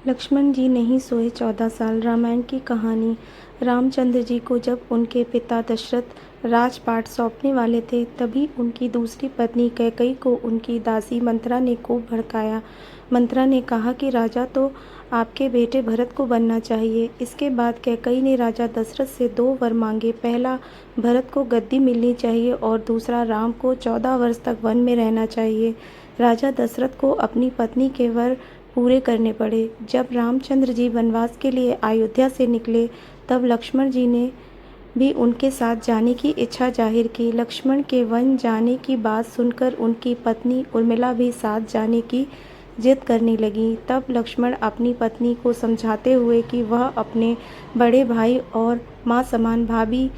लक्ष्मण जी नहीं सोए 14 साल। रामायण की कहानी। रामचंद्र जी को जब उनके पिता दशरथ राजपाट सौंपने वाले थे, तभी उनकी दूसरी पत्नी कैकई को उनकी दासी मंत्रा ने खूब भड़काया। मंत्रा ने कहा कि राजा तो आपके बेटे भरत को बनना चाहिए। इसके बाद कैकई ने राजा दशरथ से 2 वर मांगे। पहला, भरत को गद्दी मिलनी चाहिए और दूसरा, राम को 14 वर्ष तक वन में रहना चाहिए। राजा दशरथ को अपनी पत्नी के वर पूरे करने पड़े। जब रामचंद्र जी वनवास के लिए अयोध्या से निकले, तब लक्ष्मण जी ने भी उनके साथ जाने की इच्छा जाहिर की। लक्ष्मण के वन जाने की बात सुनकर उनकी पत्नी उर्मिला भी साथ जाने की जिद करने लगी। तब लक्ष्मण अपनी पत्नी को समझाते हुए कि वह अपने बड़े भाई और माँ समान भाभी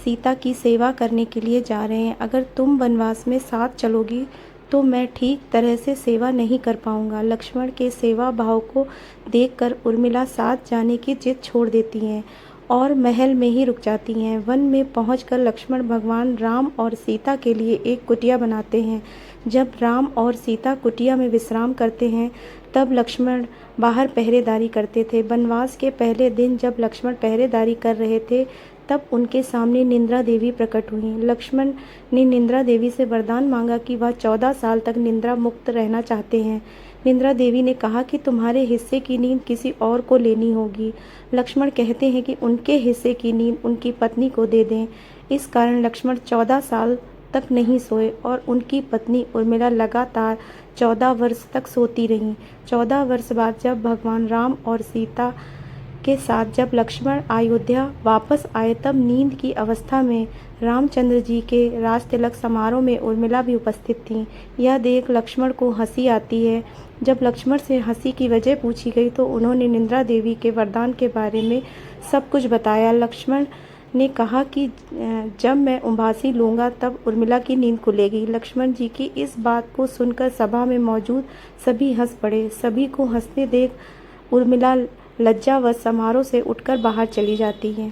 सीता की सेवा करने के लिए जा रहे हैं। अगर तुम वनवास में साथ चलोगी तो मैं ठीक तरह से सेवा नहीं कर पाऊंगा। लक्ष्मण के सेवा भाव को देखकर उर्मिला साथ जाने की जिद छोड़ देती हैं और महल में ही रुक जाती हैं। वन में पहुंचकर लक्ष्मण भगवान राम और सीता के लिए एक कुटिया बनाते हैं। जब राम और सीता कुटिया में विश्राम करते हैं, तब लक्ष्मण बाहर पहरेदारी करते थे। वनवास के पहले दिन जब लक्ष्मण पहरेदारी कर रहे थे, तब उनके सामने निंद्रा देवी प्रकट हुईं। लक्ष्मण ने निंद्रा देवी से वरदान मांगा कि वह 14 साल तक निंद्रा मुक्त रहना चाहते हैं। निंद्रा देवी ने कहा कि तुम्हारे हिस्से की नींद किसी और को लेनी होगी। लक्ष्मण कहते हैं कि उनके हिस्से की नींद उनकी पत्नी को दे दें। इस कारण लक्ष्मण 14 साल तक नहीं सोए और उनकी पत्नी उर्मिला लगातार 14 वर्ष तक सोती रहीं। 14 वर्ष बाद जब भगवान राम और सीता के साथ जब लक्ष्मण अयोध्या वापस आए, तब नींद की अवस्था में रामचंद्र जी के राजतिलक समारोह में उर्मिला भी उपस्थित थीं। यह देख लक्ष्मण को हंसी आती है। जब लक्ष्मण से हंसी की वजह पूछी गई तो उन्होंने निंद्रा देवी के वरदान के बारे में सब कुछ बताया। लक्ष्मण ने कहा कि जब मैं उबासी लूँगा तब उर्मिला की नींद खुलेगी। लक्ष्मण जी की इस बात को सुनकर सभा में मौजूद सभी हंस पड़े। सभी को हंसते देख उर्मिला लज्जावश समारोह से उठकर बाहर चली जाती है।